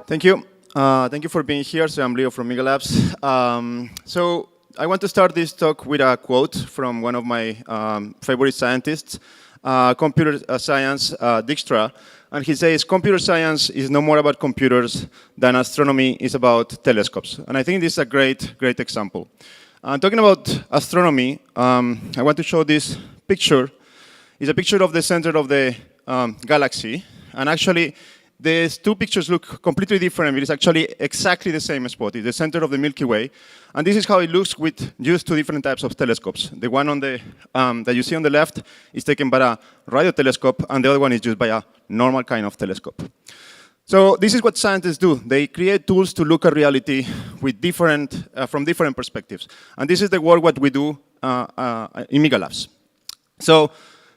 Thank you. Thank you for being here. So I'm Leo from MigaLabs. So I want to start this talk with a quote from one of my favorite scientists, computer science, Dijkstra. And he says, computer science is no more about computers than astronomy is about telescopes. And I think this is a great example. Talking about astronomy, I want to show this picture. It's a picture of the center of the galaxy. And actually, these two pictures look completely different. It is actually exactly the same spot. It's the center of the Milky Way. And this is how it looks with just two different types of telescopes. The one on the, that you see on the left is taken by a radio telescope, and the other one is used by a normal kind of telescope. So this is what scientists do. They create tools to look at reality with from different perspectives. And this is the work what we do in MigaLabs. So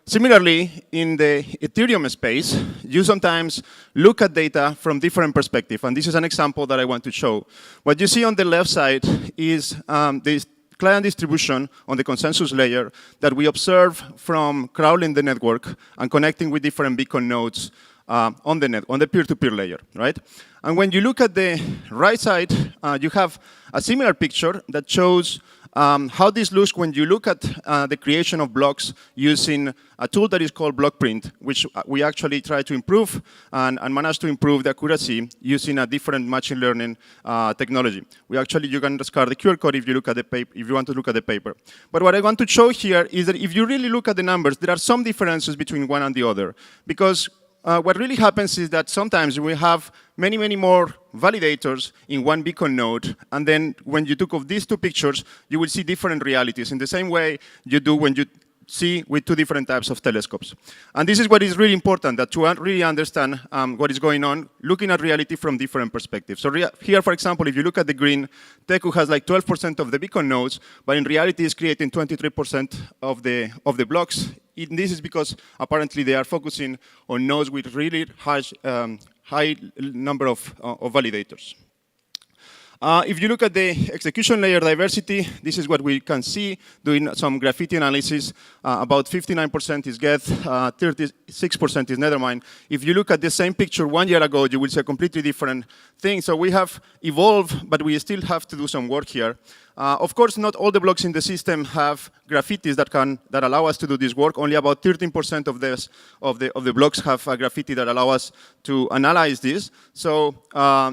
similarly, in the Ethereum space, you sometimes look at data from different perspectives. And this is an example that I want to show. What you see on the left side is this client distribution on the consensus layer that we observe from crawling the network and connecting with different beacon nodes on the peer-to-peer layer, right? And when you look at the right side, you have a similar picture that shows how this looks when you look at the creation of blocks using a tool that is called block print, which we actually try to improve and manage to improve the accuracy using a different machine learning technology. You can discard the QR code if you look at the paper, if you want to look at the paper. But what I want to show here is that if you really look at the numbers, there are some differences between one and the other, because what really happens is that sometimes we have many more validators in one beacon node, and then when you took off these two pictures, you will see different realities in the same way you do when you see with two different types of telescopes. And this is what is really important, that to really understand what is going on, looking at reality from different perspectives. So here, for example, if you look at the green, Teku has like 12% of the beacon nodes, but in reality is creating 23% of the blocks. This is because apparently they are focusing on nodes with really high number of validators. If you look at the execution layer diversity, this is what we can see doing some graffiti analysis. About 59% is Geth, 36% is Nethermind. If you look at the same picture 1 year ago, you will see a completely different thing. So we have evolved, but we still have to do some work here. Of course, not all the blocks in the system have graffitis that allow us to do this work. Only about 13% of the blocks have a graffiti that allow us to analyze this. So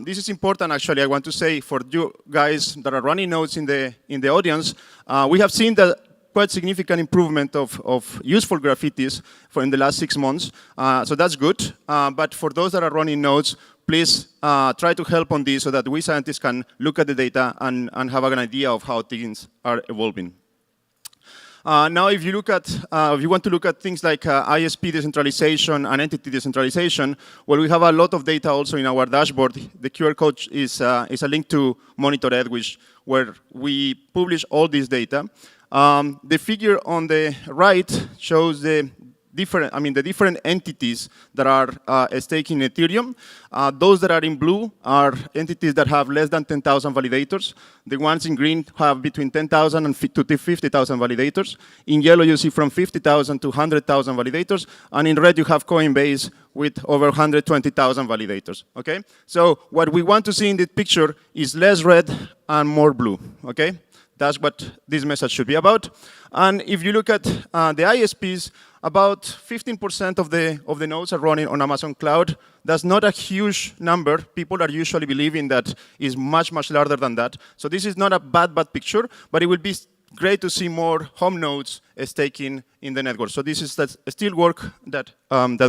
this is important, actually. I want to say for you guys that are running nodes in the audience, we have seen that quite significant improvement of useful graffitis in the last 6 months. So that's good. But for those that are running nodes, please try to help on this so that we scientists can look at the data and have an idea of how things are evolving. Now, if you want to look at things like ISP decentralization and entity decentralization, well, we have a lot of data also in our dashboard. The QR code is a link to MonitorEd, where we publish all this data. The figure on the right shows the different entities that are staking Ethereum. Those that are in blue are entities that have less than 10,000 validators. The ones in green have between 10,000 and 50,000 validators. In yellow, you see from 50,000 to 100,000 validators. And in red, you have Coinbase with over 120,000 validators, okay? So what we want to see in this picture is less red and more blue, okay? That's what this message should be about. And if you look at the ISPs, about 15% of the nodes are running on Amazon Cloud. That's not a huge number. People are usually believing that is much larger than that. So this is not a bad picture, but it will be great to see more home nodes staking in the network. So this is still work that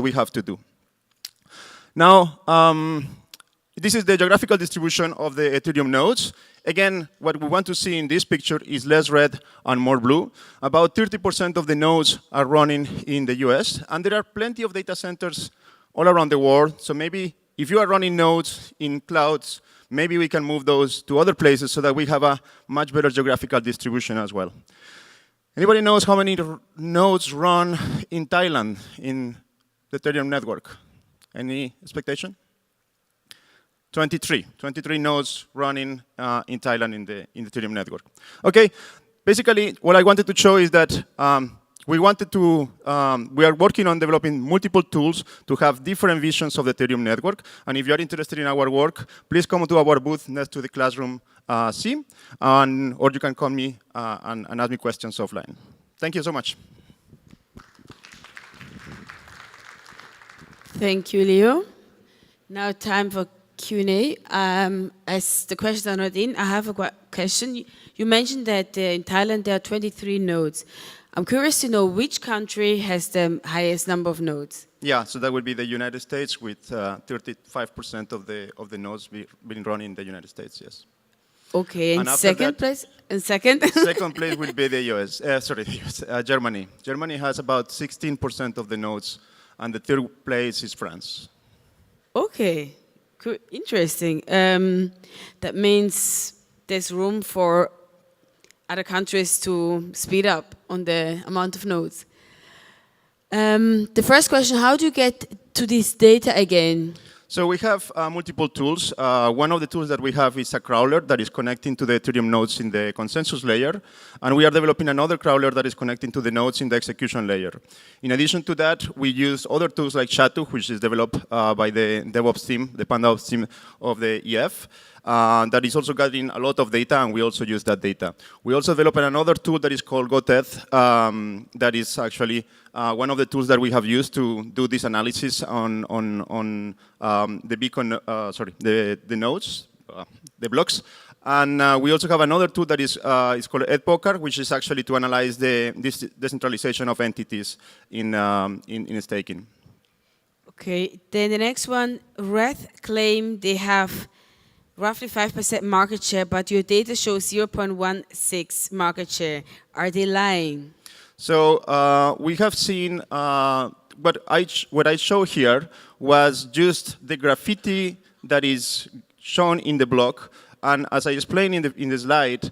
we have to do. Now, this is the geographical distribution of the Ethereum nodes. Again, what we want to see in this picture is less red and more blue. About 30% of the nodes are running in the US, and there are plenty of data centers all around the world. So maybe if you are running nodes in clouds, maybe we can move those to other places so that we have a much better geographical distribution as well. Anybody knows how many nodes run in Thailand in the Ethereum network? Any expectation? 23 nodes running in Thailand in the Ethereum network. Okay, basically what I wanted to show is that we wanted to, we are working on developing multiple tools to have different visions of the Ethereum network. And if you are interested in our work, please come to our booth next to the classroom SEA, or you can call me and ask me questions offline. Thank you so much. Thank you, Leo. Now time for Q&A. As the questions are not in, I have a question. You mentioned that in Thailand there are 23 nodes. I'm curious to know which country has the highest number of nodes? Yeah, so that would be the United States with 35% of the nodes being run in the United States, yes. Okay, and second place? And second? Second place will be the US, Germany. Germany has about 16% of the nodes, and the third place is France. Okay, cool. Interesting. That means there's room for other countries to speed up on the amount of nodes. The first question, how do you get to this data again? So we have multiple tools. One of the tools that we have is a crawler that is connecting to the Ethereum nodes in the consensus layer. And we are developing another crawler that is connecting to the nodes in the execution layer. In addition to that, we use other tools like Shatu, which is developed by the DevOps team, the PandaOps team of the EF. That is also gathering a lot of data, and we also use that data. We also developed another tool that is called GoTeth, that is actually one of the tools that we have used to do this analysis on the beacon, the nodes, the blocks. And we also have another tool that is called EdPoker, which is actually to analyze this decentralization of entities in staking. Okay, then the next one, Reth claim they have roughly 5% market share, but your data shows 0.16 market share. Are they lying? So we have seen, what I show here was just the graffiti that is shown in the block. And as I explained in the slide,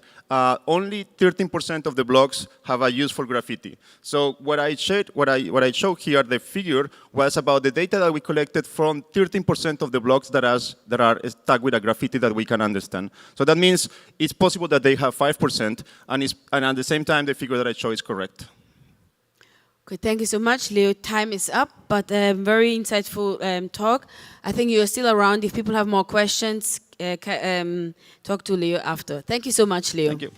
only 13% of the blocks have a useful graffiti. So what I show here, the figure, was about the data that we collected from 13% of the blocks that are stuck with a graffiti that we can understand. So that means it's possible that they have 5%, and at the same time, the figure that I show is correct. Okay, thank you so much, Leo. Time is up, but very insightful talk. I think you're still around. If people have more questions, talk to Leo after. Thank you so much, Leo. Thank you.